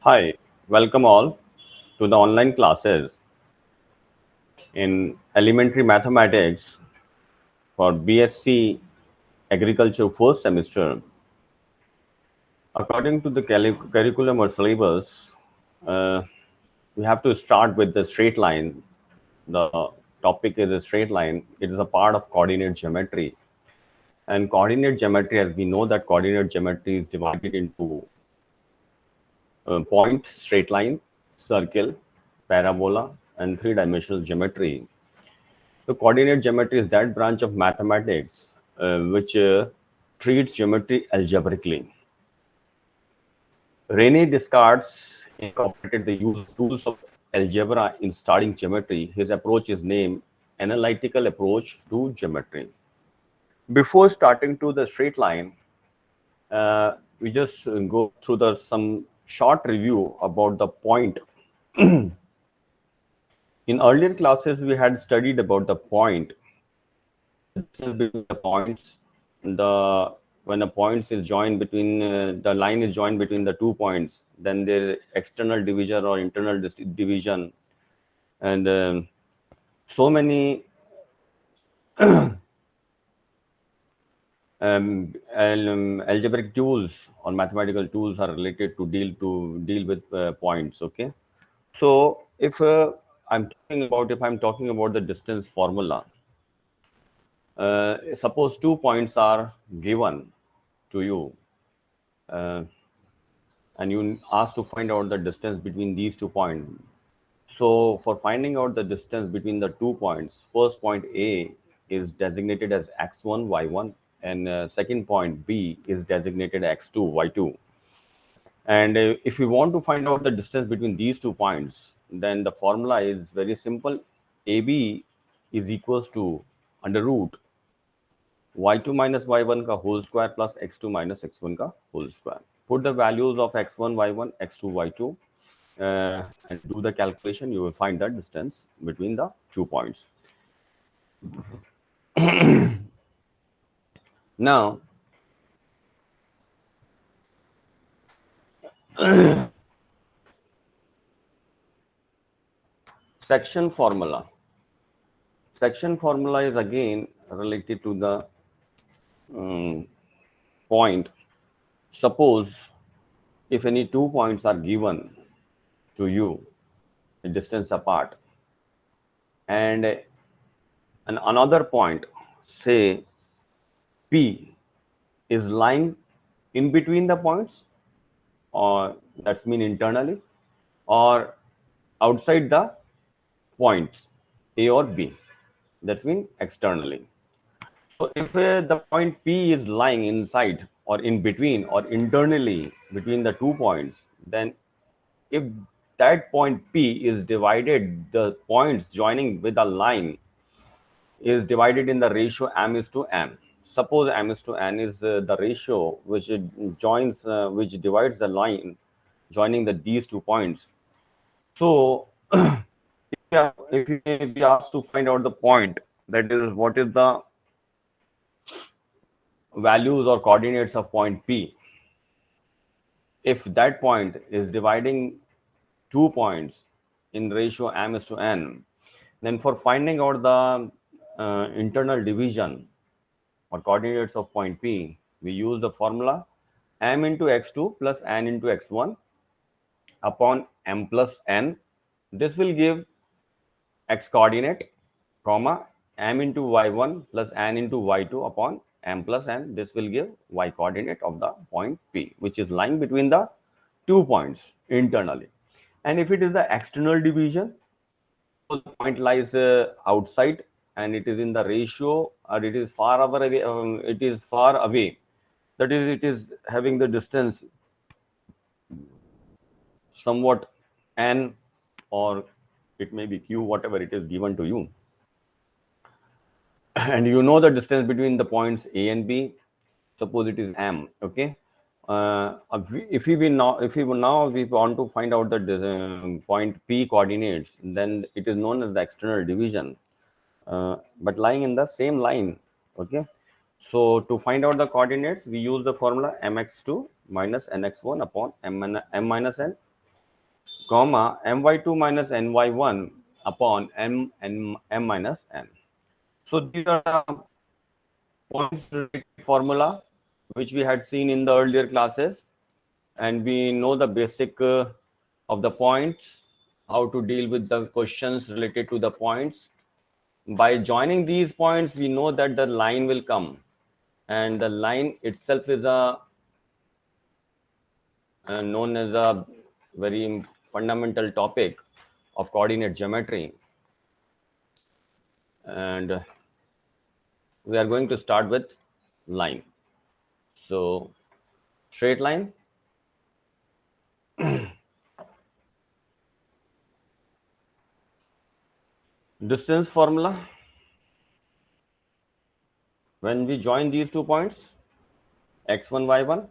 Hi, welcome all to the online classes in elementary mathematics for BSc Agriculture first semester. According to the curriculum or syllabus, uh, we have to start with the straight line. The topic is a straight line. It is a part of coordinate geometry. And coordinate geometry, as we know that coordinate geometry is divided into point, straight line, circle, parabola, and three-dimensional geometry. So, coordinate geometry is that branch of mathematics which treats geometry algebraically. Rene Descartes incorporated the use of tools of algebra in studying geometry. His approach is named analytical approach to geometry. Before starting to the straight line, we just go through the some short review about the point. In earlier classes, we had studied about the point, distance between the points, the when a point is joined between the line is joined between the 2 points, then there external division or internal division, and so many algebraic tools or mathematical tools are related to deal with points. Okay, so if I'm talking about the distance formula, suppose 2 points are given to you, uh, and you asked to find out the distance between these 2 points. So, for finding out the distance between the 2 points, first point A is designated as x1, y1, and second point B is designated x2, y2. And if we want to find out the distance between these 2 points, then the formula is very simple. AB is equals to under root y2 minus y1 का whole square plus x2 minus x1 का whole square. Put the values of x1, y1, x2, y2, and do the calculation. You will find the distance between the 2 points. Now, section formula. Section formula is again related to the point. Suppose if any 2 points are given to you, a distance apart, and another point, say P, is lying in between the points, or that's mean internally, or outside the points A or B, that's mean externally. So if the point P is lying inside or in between or internally between the 2 points, then if that point P is divided, the points joining with a line is divided in the ratio m is to n. Suppose m is to n is the ratio which which divides the line joining these 2 points. So if you may be asked to find out the point, that is what is the values or coordinates of point P. If that point is dividing 2 points in ratio m is to n, then for finding out the internal division or coordinates of point P, we use the formula m into x2 plus n into x1 upon m plus n. This will give x coordinate, comma, m into y1 plus n into y2 upon m plus n. This will give y coordinate of the point P, which is lying between the 2 points internally. And if it is the external division, so the point lies outside and it is in the ratio, or it is far away, it is far away. That is, it is having the distance somewhat n, or it may be q, whatever it is given to you. And you know the distance between the points A and B. Suppose it is m. Okay. If we want to find out the point P coordinates, then it is known as the external division, but lying in the same line. Okay. So to find out the coordinates, we use the formula mx2 minus nx1 upon m minus n. comma my2 minus ny1 upon m minus n. So these are the points related formula which we had seen in the earlier classes, and we know the basic of the points, how to deal with the questions related to the points. By joining these points, we know that the line will come, and the line itself is a known as a very fundamental topic of coordinate geometry. And we are going to start with line. So straight line, distance formula, when we join these 2 points, x1 y1,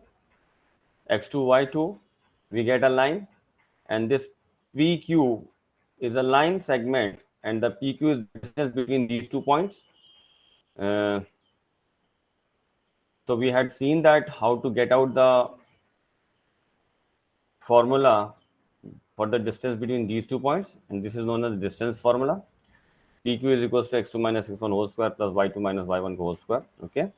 x2 y2, we get a line, and this pq is a line segment, and the pq is the distance between these 2 points. uh, so we had seen that how to get out the formula for the distance between these 2 points, and this is known as distance formula. pq is equals to x2 minus x1 whole square plus y2 minus y1 whole square. Okay.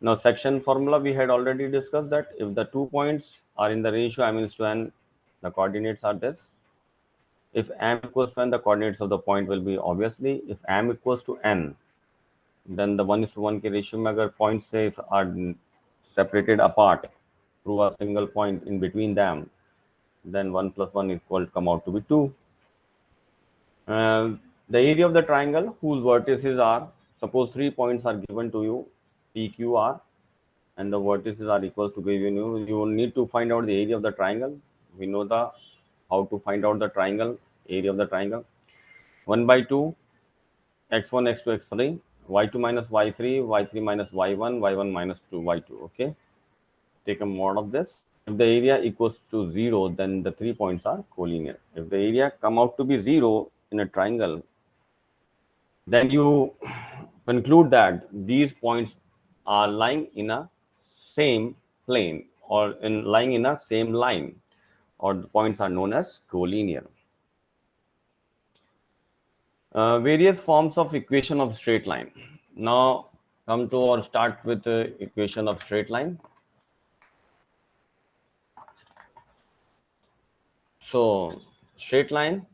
Now section formula, we had already discussed that if the 2 points are in the ratio m is to n, the coordinates are this. If m equals to n, the coordinates of the point will be obviously, if m equals to n, then the 1:1 के ratio में अगर points से are separated apart through a single point in between them, then 1 plus 1 equal come out to be 2. The area of the triangle whose vertices are, suppose 3 points are given to you, PQR, and the vertices are equal to given you will need to find out the area of the triangle. We know the how to find out the triangle, area of the triangle. 1 by 2, x1, x2, x3, y2 minus y3, y3 minus y1, y1 minus 2, y2. Okay, take a mod of this. If the area equals to 0, then the 3 points are collinear. If the area come out to be 0 in a triangle, then you conclude that these points are lying in a same plane, or in lying in a same line, or the points are known as collinear. Various forms of equation of straight line. Now come to or start with the equation of straight line. So straight line,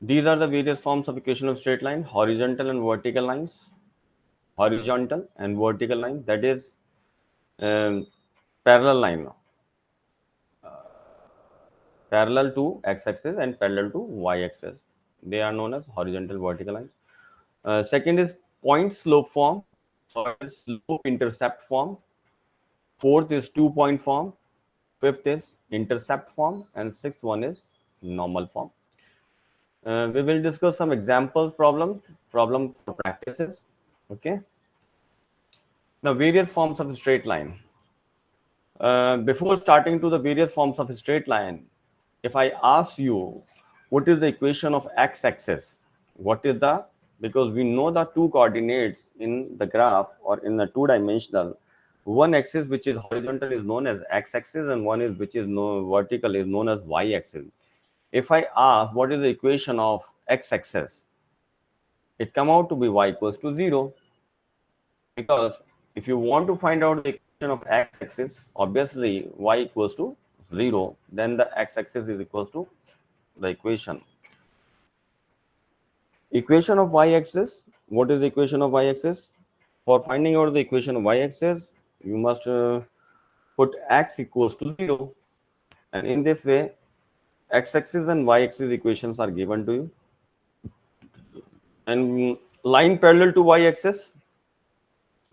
these are the various forms of equation of straight line: horizontal and vertical lines. Horizontal and vertical line, that is parallel line, parallel to x-axis and parallel to y-axis. They are known as horizontal vertical lines. Second is point slope form. Third is slope intercept form. Fourth is 2 point form. Fifth is intercept form, and sixth one is normal form. We will discuss some examples, problem for practices. Okay. Now various forms of straight line. Before starting to the various forms of a straight line, if I ask you what is the equation of x-axis, what is the, because we know the two coordinates in the graph or in the two-dimensional, one axis which is horizontal is known as x-axis, and one is which is vertical is known as y-axis. If I ask what is the equation of x-axis, it come out to be y equals to 0. Because if you want to find out the equation of x-axis, obviously y equals to 0, then the x-axis is equals to the equation. Equation of y-axis, what is the equation of y-axis? For finding out the equation of y-axis, you must put x equals to 0. And in this way, x-axis and y-axis equations are given to you. And line parallel to y-axis,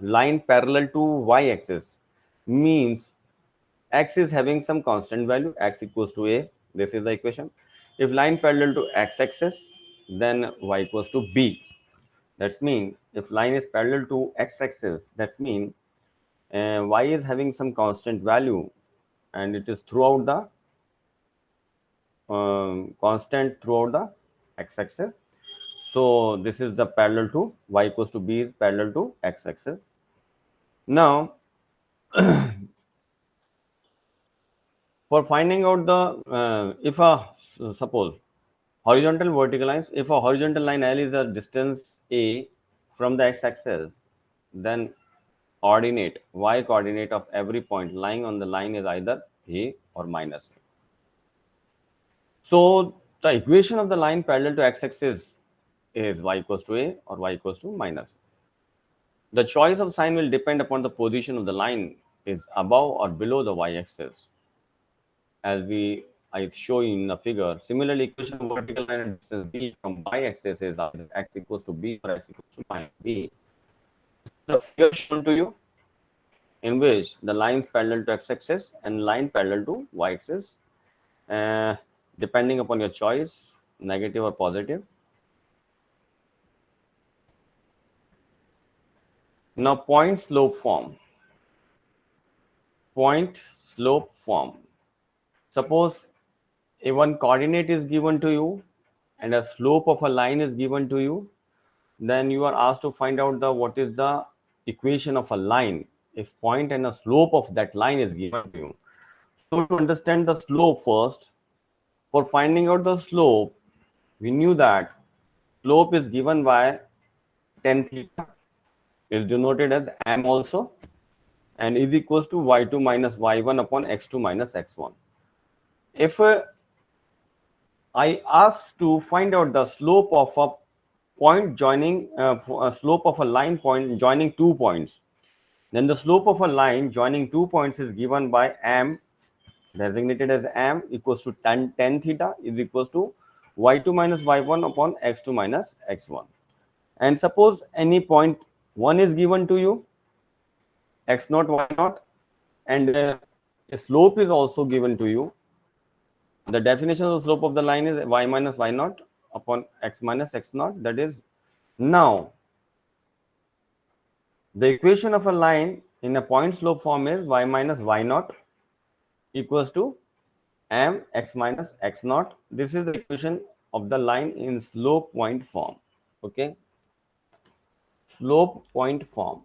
line parallel to y-axis means x is having some constant value, x equals to a. This is the equation. If line parallel to x-axis, then y equals to b. That's mean if line is parallel to x-axis, that's mean y is having some constant value, and it is throughout the constant throughout the x-axis. So this is the parallel to y equals to b is parallel to x-axis. Now For finding out the if a suppose horizontal vertical lines, if a horizontal line L is a distance a from the x-axis, then coordinate y coordinate of every point lying on the line is either a or minus a. So the equation of the line parallel to x-axis is y equals to a or y equals to minus. The choice of sign will depend upon the position of the line is above or below the y-axis, as I show in the figure. Similarly, equation of vertical line and distance b from y-axis is either x equals to b or x equals to minus b. The figure shown to you, in which the lines parallel to x-axis and line parallel to y-axis, uh, depending upon your choice, negative or positive. Now, point slope form. Point slope form. Suppose if one coordinate is given to you and a slope of a line is given to you, then you are asked to find out the what is the equation of a line if point and a slope of that line is given to you. So to understand the slope first, for finding out the slope, we knew that slope is given by tan theta, is denoted as m also, and is equals to y2 minus y1 upon x2 minus x1. If I ask to find out the slope of a point joining, slope of a line point joining 2 points, then the slope of a line joining 2 points is given by m, designated as m, equals to tan theta is equals to y2 minus y1 upon x2 minus x1. And suppose any point 1 is given to you, x naught, y naught, and a slope is also given to you. The definition of the slope of the line is y minus y naught upon x minus x naught. That is, now the equation of a line in a point slope form is y minus y naught equals to m x minus x naught. This is the equation of the line in slope point form. Okay, slope point form.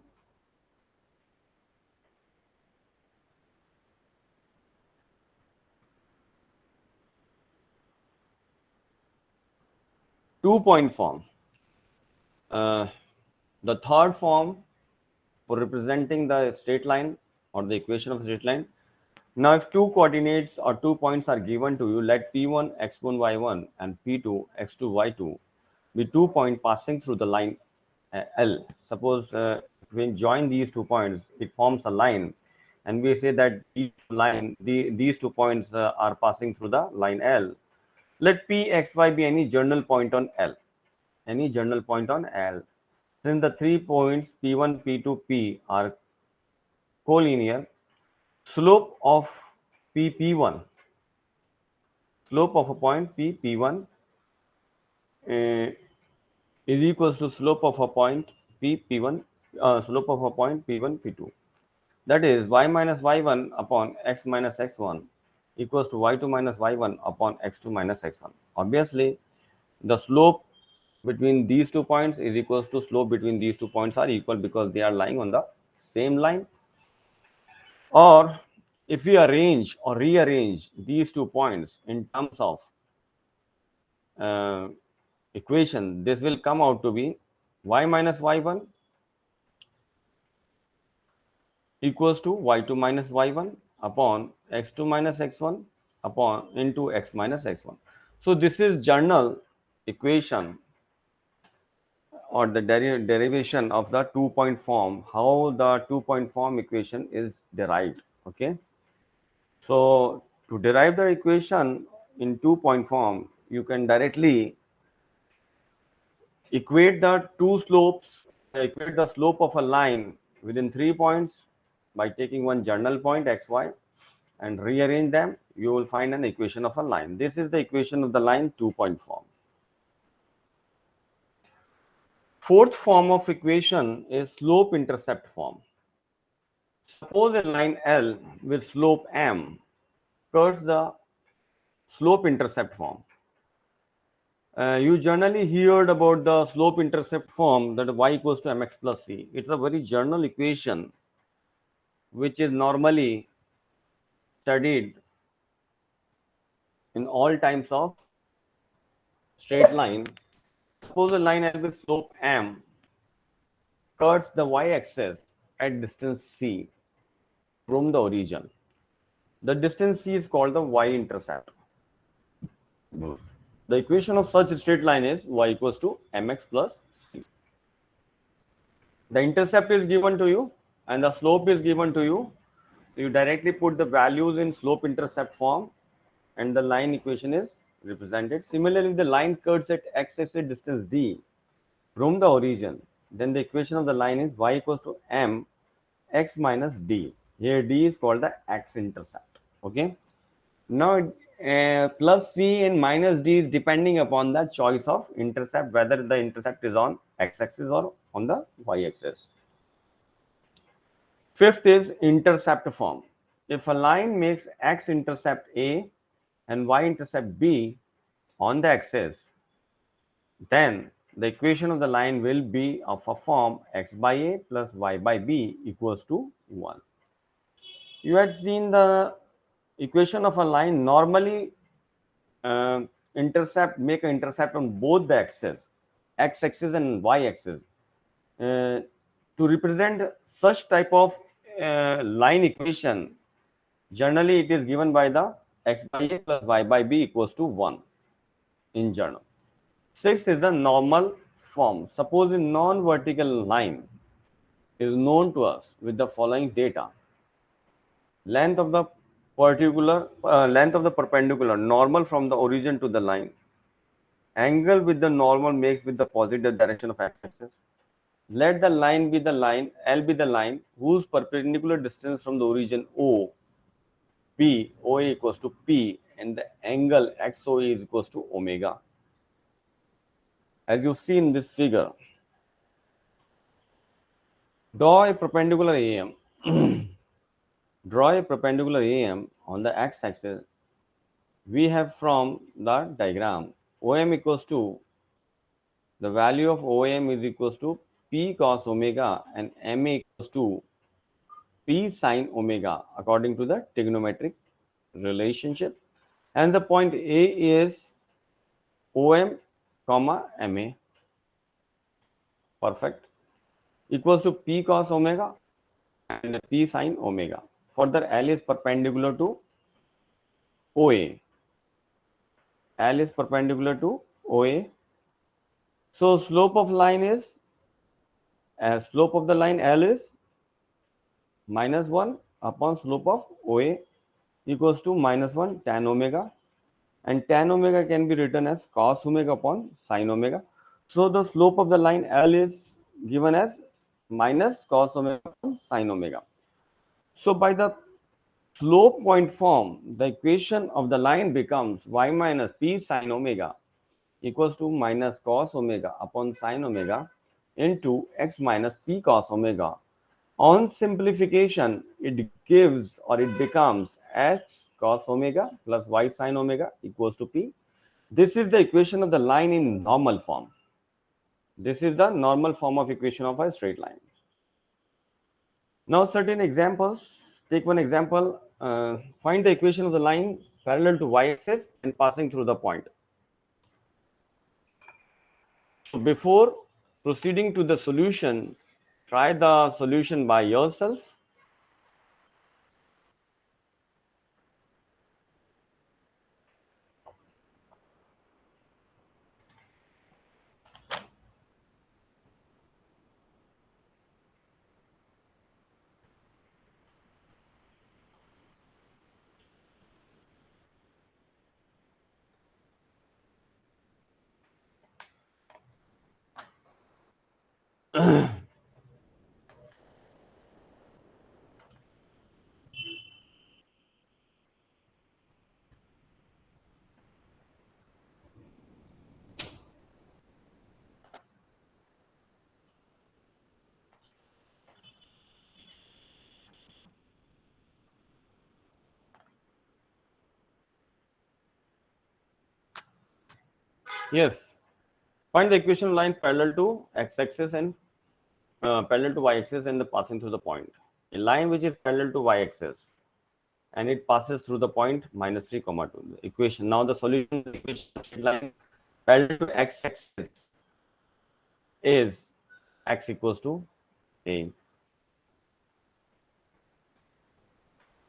Two-point form. Uh, the third form for representing the straight line or the equation of a straight line. Now, if two coordinates or 2 points are given to you, let P1 x1 y1 and P2 x2 y2 be 2 points passing through the line L. Suppose if we join these 2 points, it forms a line, and we say that these 2 points are passing through the line L. Let P x y be any journal point on L. Any journal point on L. Since the 3 points P1, P2, P are collinear, slope of P1, slope of a point P1 uh, is equals to slope of a point P1, slope of a point P1, P2. That is y minus y1 upon x minus x1 equals to y2 minus y1 upon x2 minus x1. Obviously, the slope between these 2 points is equals to slope between these 2 points are equal because they are lying on the same line. Or if we arrange or rearrange these 2 points in terms of uh, equation, this will come out to be y minus y1 equals to y2 minus y1 upon x2 minus x1 upon into x minus x1. So this is general equation or the derivation of the 2 point form, how the 2 point form equation is derived. Okay, so to derive the equation in 2 point form, you can directly equate the two slopes, equate the slope of a line within 3 points by taking one journal point xy and rearrange them. You will find an equation of a line. This is the equation of the line 2 point form. Fourth form of equation is slope intercept form. Suppose a line L with slope m curves the slope intercept form. You generally heard about the slope intercept form that y equals to mx plus c. It's a very general equation which is normally studied in all times of straight line. Suppose a line L with slope m cuts the y-axis at distance c from the origin. The distance c is called the y-intercept. The equation of such a straight line is y equals to mx plus c. The intercept is given to you and the slope is given to you. You directly put the values in slope intercept form and the line equation is represented. Similarly, if the line cuts at x-axis distance d from the origin, then the equation of the line is y equals to m x minus d. Here d is called the x-intercept. Okay. Now plus c and minus d is depending upon the choice of intercept, whether the intercept is on x-axis or on the y-axis. Fifth is intercept form. If a line makes x-intercept a and y-intercept b on the axis, then the equation of the line will be of a form x by a plus y by b equals to 1. You had seen the equation of a line normally make an intercept on both the axes, x-axis and y-axis. To represent such type of line equation, generally it is given by the x by a plus y by b equals to 1 in general. Sixth is the normal form. Suppose a non-vertical line is known to us with the following data: length of the perpendicular normal from the origin to the line, angle with the normal makes with the positive direction of x-axis. Let the line be the line, L be the line whose perpendicular distance from the origin O, P, OA equals to P, and the angle XOA is equals to omega. As you see in this figure, draw a perpendicular AM. Draw a perpendicular AM on the x-axis. We have from the diagram OM equals to, the value of OM is equals to P cos omega and MA equals to P sin omega according to the trigonometric relationship. And the point A is OM comma MA. Perfect. Equals to P cos omega and P sin omega. Further, L is perpendicular to OA. L is perpendicular to OA. So slope of line is, slope of the line L is minus 1 upon slope of OA equals to minus 1 tan omega, and tan omega can be written as cos omega upon sin omega. So the slope of the line L is given as minus cos omega upon sin omega. So by the slope point form, the equation of the line becomes y minus p sin omega equals to minus cos omega upon sin omega into x minus p cos omega. On simplification, it gives or it becomes x cos omega plus y sin omega equals to p. This is the equation of the line in normal form. This is the normal form of equation of a straight line. Now certain examples. Take one example. Find the equation of the line parallel to y-axis and passing through the point. So before proceeding to the solution, try the solution by yourself. Yes. Find the equation line parallel to x-axis and parallel to y-axis and the passing through the point. A line which is parallel to y-axis and it passes through the point minus 3 comma 2. The equation, now the solution of the equation of straight line parallel to x-axis is x equals to a.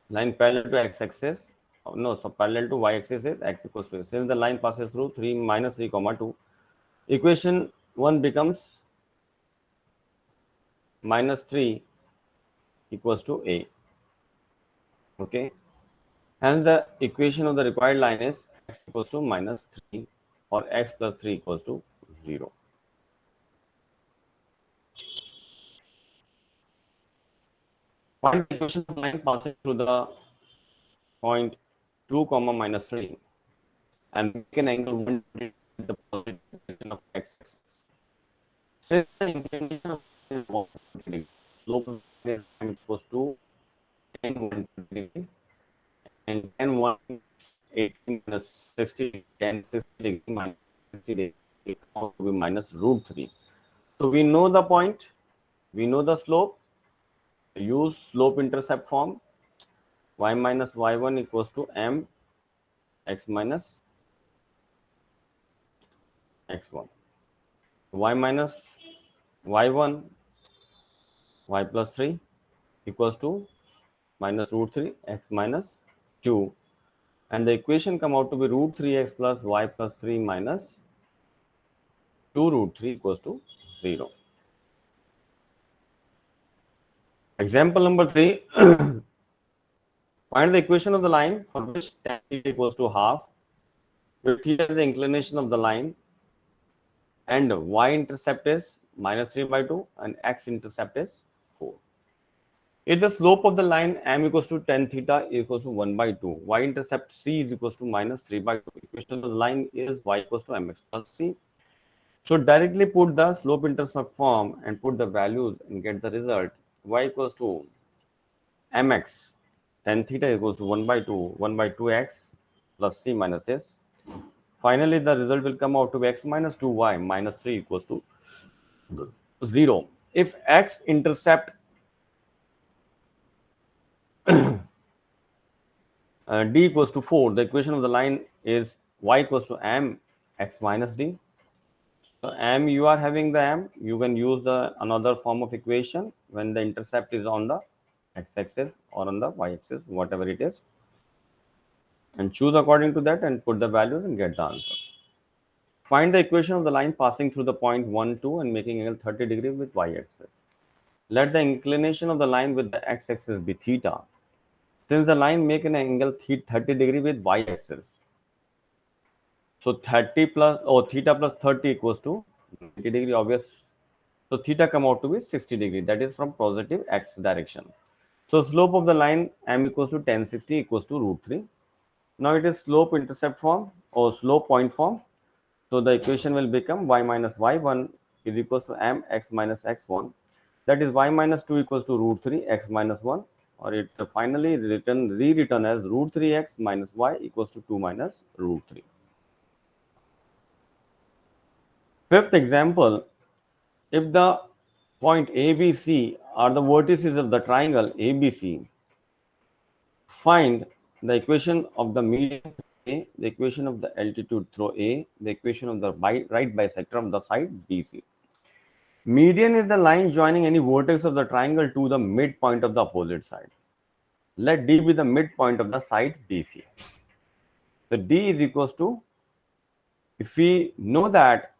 Line parallel to x-axis, no, so parallel to y-axis is x equals to a. Since the line passes through 3 minus 3 comma 2, equation 1 becomes minus 3 equals to a. Okay, and the equation of the required line is x equals to minus 3 or x plus 3 equals to 0. Find the equation of line passing through the point 2 comma minus 3 and make an angle 120 with the positive direction of x-axis. Since the inclination of is 120 degree, slope of the line is equals to tan 120 degree, and tan 180 minus 60, tan 60 degree minus 60 degree, it will be minus root 3. So we know the point, we know the slope, use slope intercept form, y minus y1 equals to m x minus x1, y minus y1 y plus 3 equals to minus root 3 x minus 2, and the equation come out to be root 3x plus y plus 3 minus 2 root 3 equals to 0. Example number 3. Find the equation of the line for which tan theta equals to half, where theta is the inclination of the line, and y-intercept is minus 3 by 2 and x-intercept is 4. If the slope of the line m equals to tan theta equals to 1 by 2, y-intercept c is equals to minus 3 by 2. Equation of the line is y equals to mx plus c. So directly put the slope intercept form and put the values and get the result. Y equals to mx tan theta equals to 1 by 2, 1 by 2x plus c minus s. Finally, the result will come out to be x minus 2y minus 3 equals to 0. If x intercept d equals to 4, the equation of the line is y equals to m x minus d. So m, you are having the m, you can use the another form of equation when the intercept is on the x-axis or on the y-axis, whatever it is, and choose according to that and put the values and get the answer. Find the equation of the line passing through the point 1, 2 and making angle 30 degrees with y-axis. Let the inclination of the line with the x-axis be theta. Since the line make an angle 30 degree with y-axis, so 30 plus theta plus 30 equals to 90 degree, obvious. So theta come out to be 60 degree, that is from positive x direction. So slope of the line m equals to tan 60 equals to root 3. Now it is slope intercept form or slope point form. So the equation will become y minus y1 is equals to m x minus x1. That is y minus 2 equals to root 3 x minus 1, or it finally rewritten as root 3x minus y equals to 2 minus root 3. Fifth example, if the point ABC are the vertices of the triangle ABC, find the equation of the median through A, the equation of the altitude through A, the equation of the right bisector of the side BC. Median is the line joining any vertex of the triangle to the midpoint of the opposite side. Let D be the midpoint of the side BC. So D is equals to, if we know that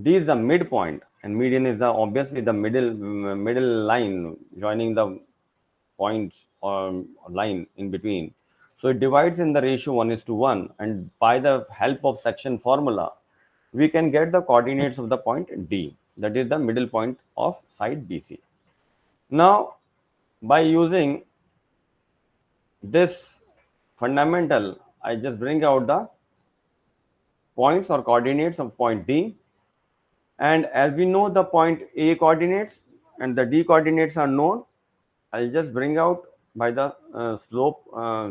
D is the midpoint and median is the obviously the middle line joining the points or line in between. So it divides in the ratio 1:1, and by the help of section formula, we can get the coordinates of the point D, that is the middle point of side BC. Now, by using this fundamental, I just bring out the points or coordinates of point D. And as we know the point A coordinates and the D coordinates are known, I'll just bring out by the slope,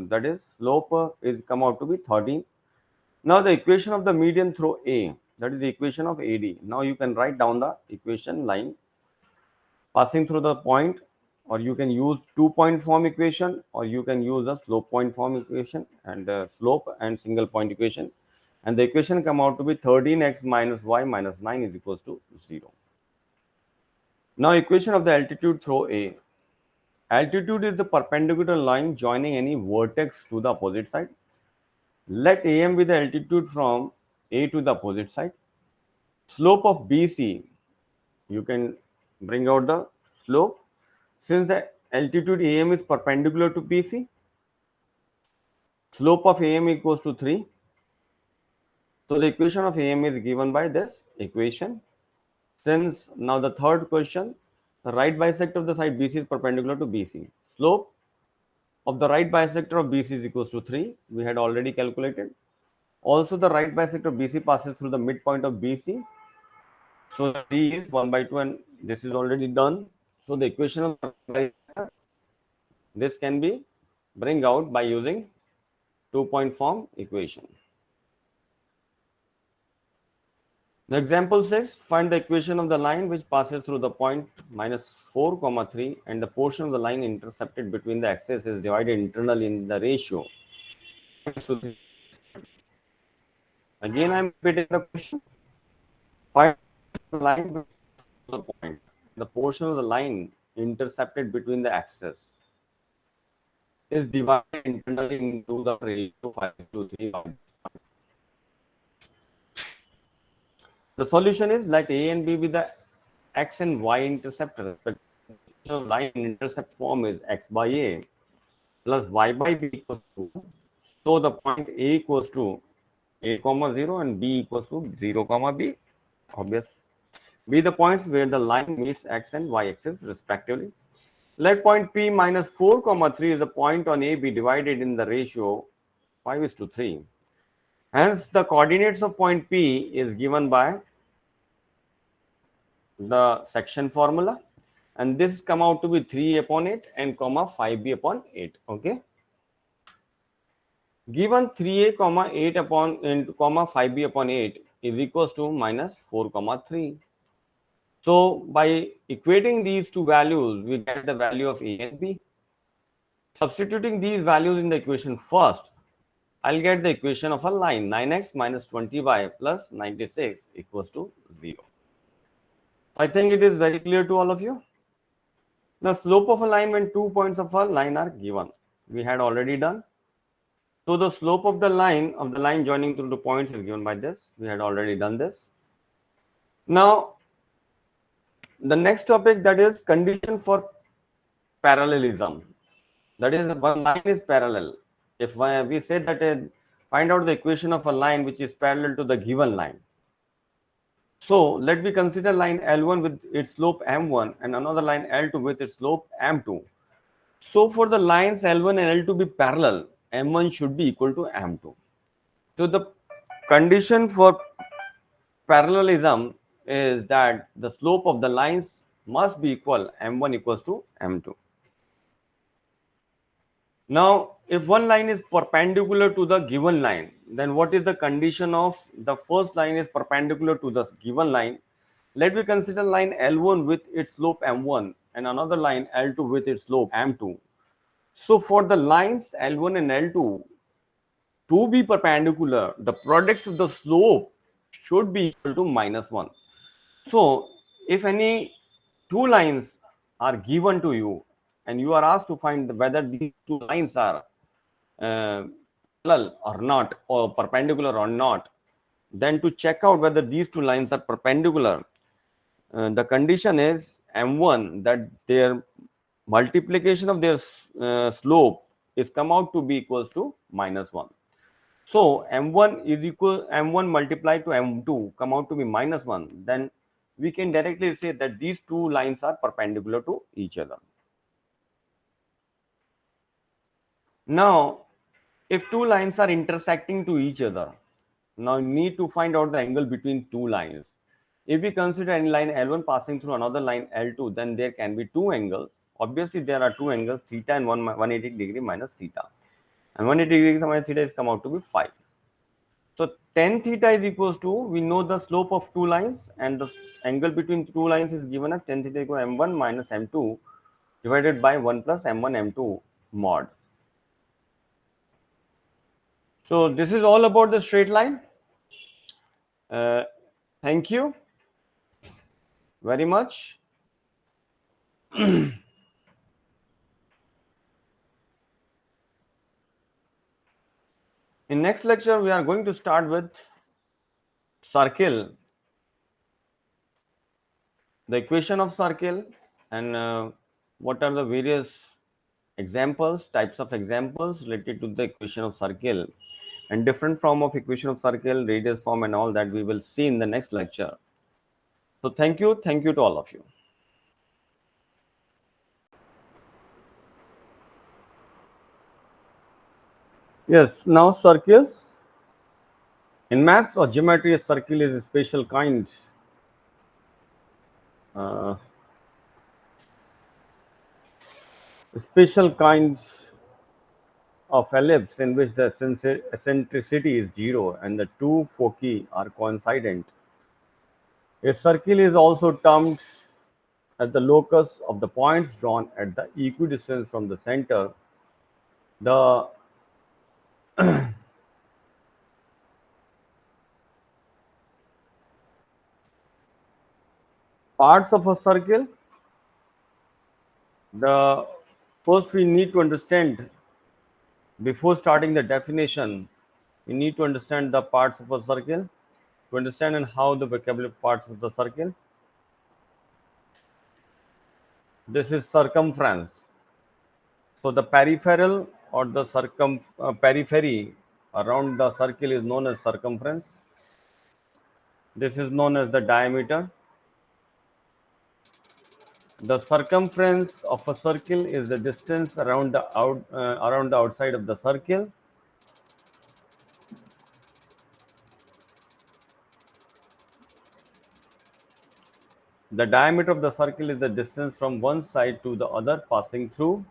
that is slope is come out to be 13. Now the equation of the median through A, that is the equation of AD. Now you can write down the equation line passing through the point or you can use 2 point form equation, or you can use a slope point form equation, and slope and single point equation, and the equation come out to be 13x minus y minus 9 is equals to 0. Now equation of the altitude through A. Altitude is the perpendicular line joining any vertex to the opposite side. Let AM be the altitude from A to the opposite side. Slope of BC, you can bring out the slope. Since the altitude AM is perpendicular to BC, slope of AM equals to 3. So the equation of AM is given by this equation. Since now the third question, the right bisector of the side BC is perpendicular to BC. Slope of the right bisector of BC is equals to 3. We had already calculated. Also, the right bisector of BC passes through the midpoint of BC. So D is 1 by 2, and this is already done. So the equation of this can be bring out by using 2 point form equation. The example says find the equation of the line which passes through the point minus 4 comma 3 and the portion of the line intercepted between the axes is divided internally in the ratio. Again, I am repeating the question. Find the line the point. The portion of the line intercepted between the axes is divided internally into the ratio 5 to 3. The solution is let A and B be the x and y intercept respectively. So line intercept form is x by A plus y by B equals to. So the point A equals to A comma 0 and B equals to 0 comma B. Obvious. Be the points where the line meets x and y axis respectively. Let point P minus 4 comma 3 is the point on A be divided in the ratio 5 is to 3. Hence the coordinates of point P is given by the section formula, and this come out to be 3 upon 8 and comma 5b upon 8. Okay, given 3a comma 8 upon into comma 5b upon 8 is equals to minus 4 comma 3. So by equating these two values we get the value of a and b. Substituting these values in the equation first, I'll get the equation of a line 9x minus 20y plus 96 equals to 0. I think it is very clear to all of you. The slope of a line when 2 points of a line are given, we had already done. So the slope of the line joining through the points is given by this. We had already done this. Now, the next topic, that is condition for parallelism. That is, one line is parallel. If we say that find out the equation of a line which is parallel to the given line. So let me consider line L1 with its slope M1 and another line L2 with its slope M2. So for the lines L1 and L2 be parallel, M1 should be equal to M2. So the condition for parallelism is that the slope of the lines must be equal, M1 equals to M2. Now, if one line is perpendicular to the given line, then what is the condition of the first line is perpendicular to the given line? Let me consider line L1 with its slope M1 and another line L2 with its slope M2. So for the lines L1 and L2 to be perpendicular, the products of the slope should be equal to minus 1. So if any two lines are given to you and you are asked to find whether these two lines are parallel or not, or perpendicular or not, then to check out whether these two lines are perpendicular, the condition is M1 that their multiplication of their slope is come out to be equals to minus 1. So M1 is equal M1 multiplied to M2 come out to be minus 1. Then we can directly say that these two lines are perpendicular to each other. Now, if two lines are intersecting to each other, now you need to find out the angle between two lines. If we consider any line L1 passing through another line L2, then there can be two angles. Obviously, there are two angles, theta and 180 degree minus theta. And 180 degree minus theta is come out to be 5. So tan theta is equals to, we know the slope of two lines and the angle between two lines is given as tan theta equal M1 minus M2 divided by 1 plus m1 m2 mod. So this is all about the straight line. Uh, Thank you very much. In next lecture, we are going to start with circle, the equation of circle, and what are the various examples, types of examples related to the equation of circle, and different form of equation of circle, radius form, and all that we will see in the next lecture. So thank you to all of you. Yes, now circles. In maths or geometry, a circle is a uh, special kinds of ellipse in which the eccentricity is zero and the two foci are coincident. A circle is also termed as the locus of the points drawn at the equidistance from the center. The parts of a circle, the first we need to understand before starting the definition, we need to understand the parts of a circle to understand and how the vocabulary parts of the circle. This is circumference. So the peripheral or the periphery around the circle is known as circumference. This is known as the diameter. The circumference of a circle is the distance around the outside of the circle. The diameter of the circle is the distance from one side to the other passing through.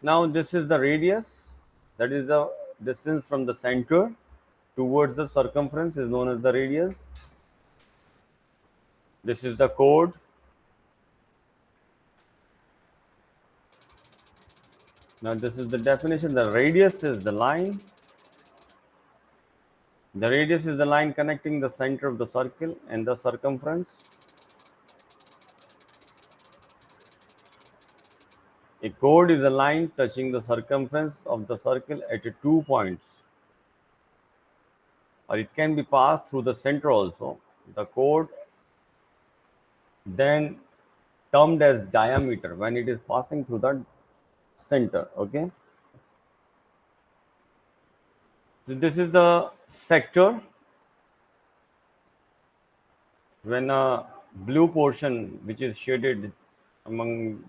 Now this is the radius, that is the distance from the center towards the circumference is known as the radius. This is the chord. Now this is the definition. The radius is the line. The radius is the line connecting the center of the circle and the circumference. A chord is a line touching the circumference of the circle at two points, or it can be passed through the center also. The chord, then termed as diameter when it is passing through the center. Okay. So this is the sector. When a blue portion which is shaded among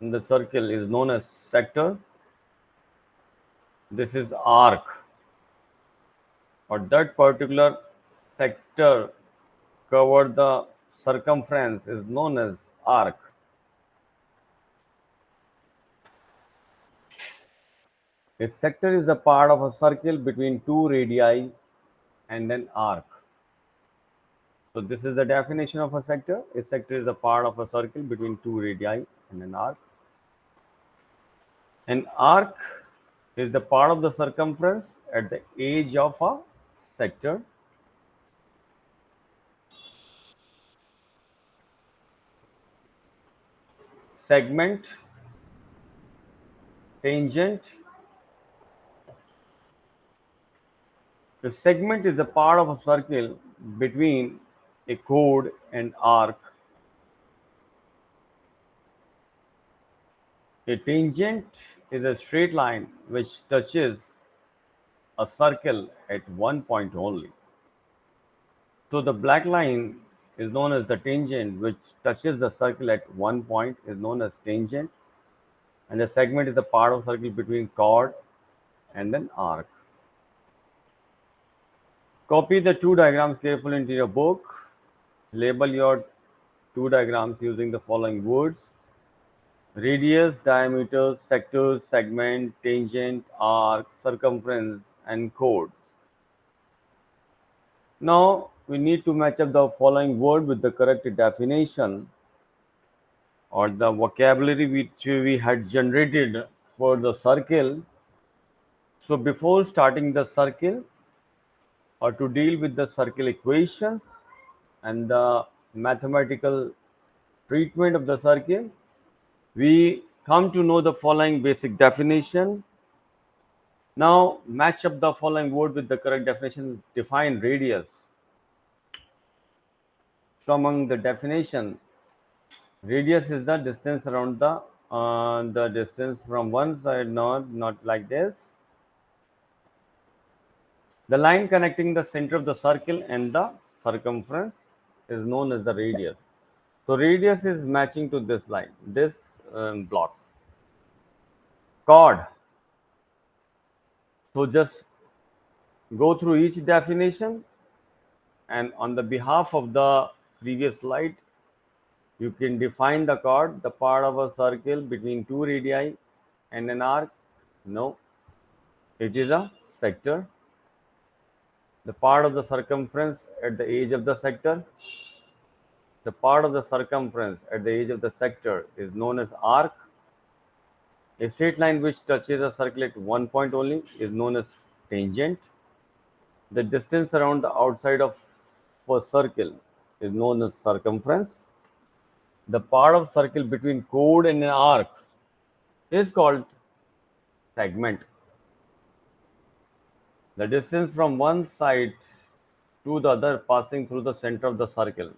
in the circle is known as sector. This is arc, or that particular sector cover the circumference is known as arc. A sector is the part of a circle between two radii and an arc. So this is the definition of a sector. A sector is a part of a circle between two radii and an arc. An arc is the part of the circumference at the edge of a sector. Segment, tangent. The segment is the part of a circle between a chord and arc. A tangent is a straight line which touches a circle at one point only. So the black line is known as the tangent which touches the circle at one point is known as tangent, and the segment is the part of circle between chord and an arc. Copy the two diagrams carefully into your book. Label your two diagrams using the following words: radius, diameter, sectors, segment, tangent, arc, circumference, and chord. Now we need to match up the following word with the correct definition or the vocabulary which we had generated for the circle. So before starting the circle or to deal with the circle equations and the mathematical treatment of the circle, we come to know the following basic definition. Now match up the following word with the correct definition. Define radius. So among the definition, radius is the distance around the distance from one side, not like this. The line connecting the center of the circle and the circumference is known as the radius. So radius is matching to this line, this block. Chord. So just go through each definition, and on the behalf of the previous slide, you can define the chord, the part of a circle between two radii and an arc. No, it is a sector. The part of the circumference at the edge of the sector. The part of the circumference at the edge of the sector is known as arc. A straight line which touches a circle at one point only is known as tangent. The distance around the outside of a circle is known as circumference. The part of circle between chord and an arc is called segment. The distance from one side to the other passing through the center of the circle.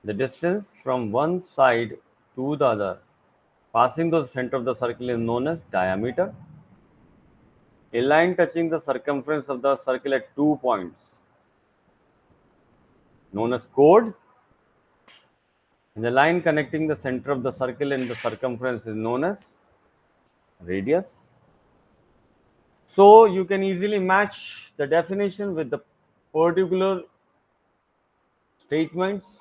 The distance from one side to the other passing through the center of the circle is known as diameter. A line touching the circumference of the circle at 2 points, known as chord, and the line connecting the center of the circle and the circumference is known as radius. So you can easily match the definition with the particular statements.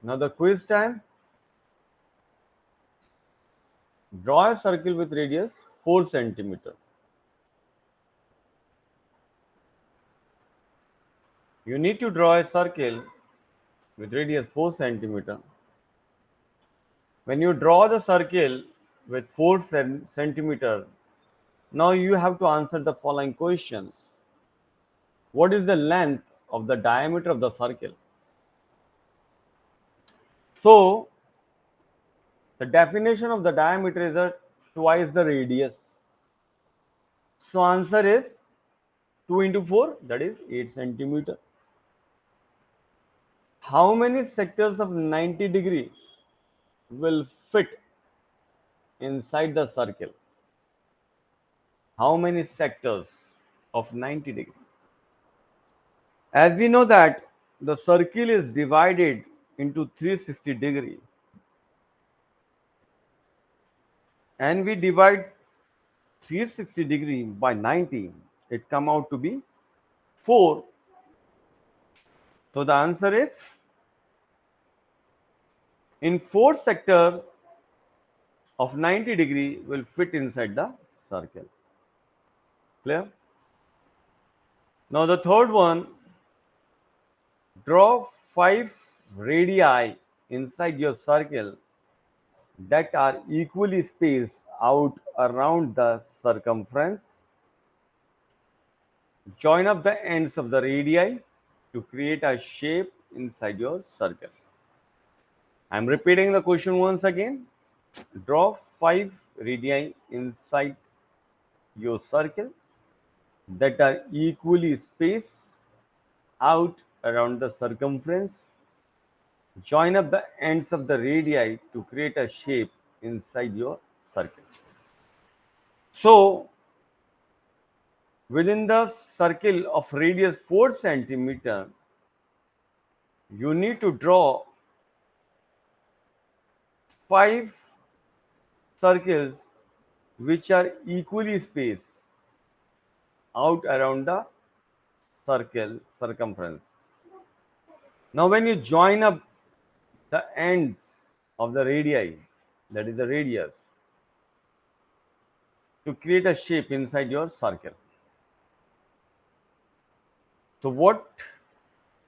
Now the quiz time. Draw a circle with radius 4 centimeter. You need to draw a circle with radius 4 centimeter. When you draw the circle with 4 centimeter, now you have to answer the following questions. What is the length of the diameter of the circle? So, the definition of the diameter is that twice the radius. So, answer is 2 into 4, that is 8 centimeter. How many sectors of 90 degree will fit inside the circle? How many sectors of 90 degree? As we know that the circle is divided into 360 degree, and we divide 360 degree by 90, it come out to be 4. So the answer is in 4 sectors of 90 degree will fit inside the circle. Clear? Now the third one, draw 5 radii inside your circle that are equally spaced out around the circumference. Join up the ends of the radii to create a shape inside your circle. I am repeating the question once again. Draw 5 radii inside your circle that are equally spaced out around the circumference. Join up the ends of the radii to create a shape inside your circle. So, within the circle of radius 4 centimeter, you need to draw 5 circles which are equally spaced out around the circle circumference. Now, when you join up the ends of the radii, that is the radius, to create a shape inside your circle. So what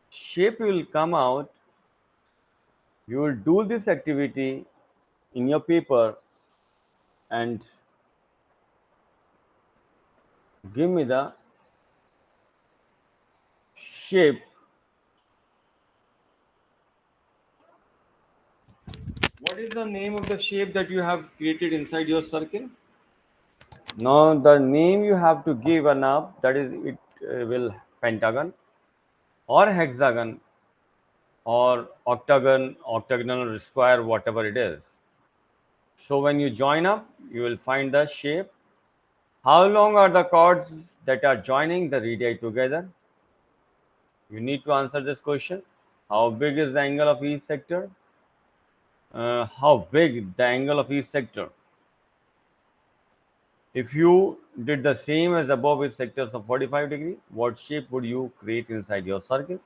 shape will come out, you will do this activity in your paper and give me the shape. What is the name of the shape that you have created inside your circle? Now the name you have to give an up, that is it will pentagon or hexagon or octagon, octagonal square, whatever it is. So when you join up, you will find the shape. How long are the chords that are joining the radii together? You need to answer this question. How big is the angle of each sector? How big the angle of each sector? If you did the same as above with sectors of 45 degree, what shape would you create inside your circle?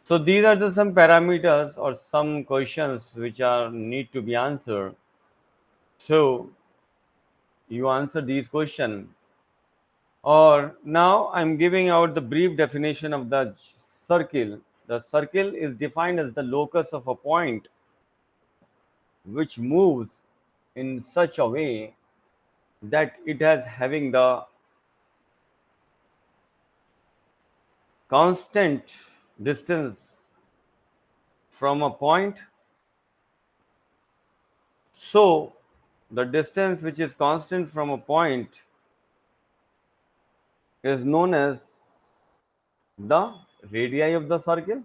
So these are the some parameters or some questions which are need to be answered. So you answer these questions. Or now I'm giving out the brief definition of the circle. The circle is defined as the locus of a point which moves in such a way that it has having the constant distance from a point. So the distance which is constant from a point is known as the radii of the circle,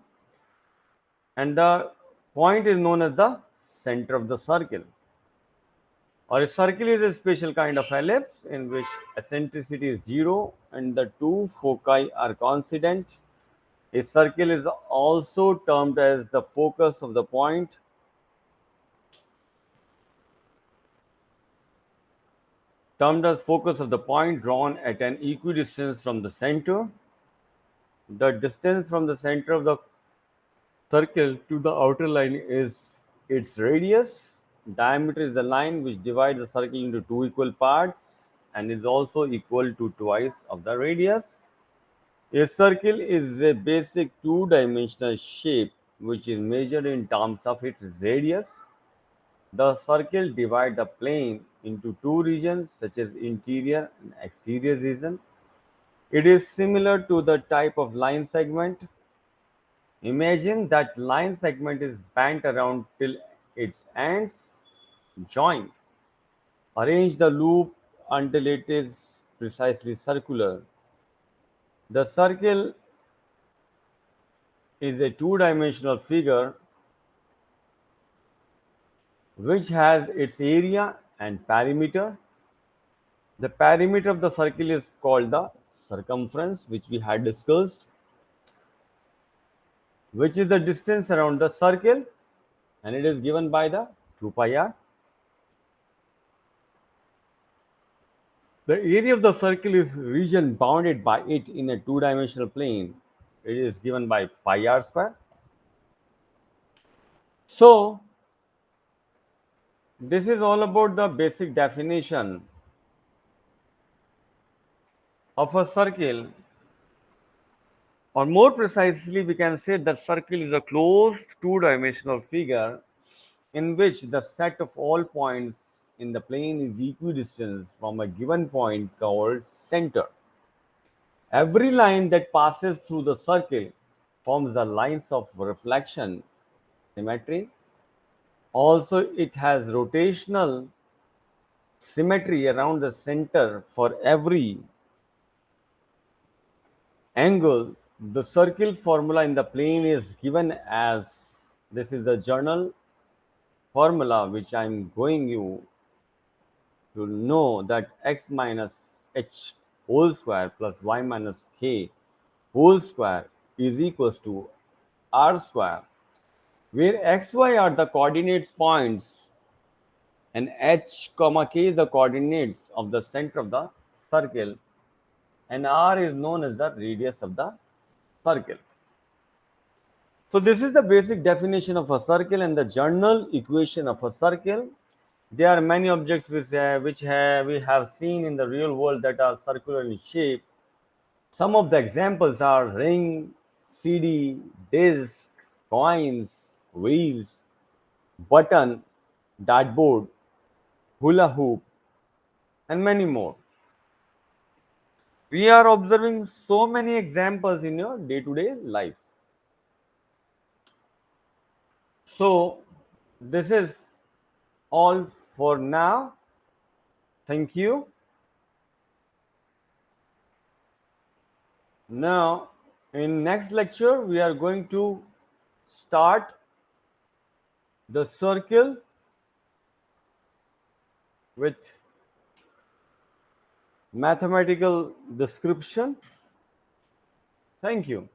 and the point is known as the center of the circle. Or a circle is a special kind of ellipse in which eccentricity is zero and the two foci are coincident. A circle is also termed as the focus of the point. Termed as focus of the point drawn at an equidistance from the center. The distance from the center of the circle to the outer line is its radius. Diameter is the line which divides the circle into two equal parts and is also equal to twice of the radius. A circle is a basic two-dimensional shape which is measured in terms of its radius. The circle divides the plane into two regions such as interior and exterior region. It is similar to the type of line segment. Imagine that line segment is bent around till its ends join. Arrange the loop until it is precisely circular. The circle is a two-dimensional figure which has its area and perimeter. The perimeter of the circle is called the circumference, which we had discussed, which is the distance around the circle, and it is given by the 2 pi r. The area of the circle is region bounded by it in a two-dimensional plane. It is given by pi r square. So, this is all about the basic definition of a circle, or more precisely, we can say that circle is a closed two-dimensional figure in which the set of all points in the plane is equidistant from a given point called center. Every line that passes through the circle forms the lines of reflection symmetry. Also, it has rotational symmetry around the center for every angle. The circle formula in the plane is given as, this is a journal formula which I am going you to know, that x minus h whole square plus y minus k whole square is equals to r square, where xy are the coordinates points and h comma k is the coordinates of the center of the circle, and r is known as the radius of the circle. So this is the basic definition of a circle and the general equation of a circle. There are many objects we have seen in the real world that are circular in shape. Some of the examples are ring, CD, disc, coins, wheels, button, dartboard, hula hoop, and many more. We are observing so many examples in your day to day life. So, this is all for now. Thank you. Now, in next lecture, we are going to start the circle with mathematical description. Thank you.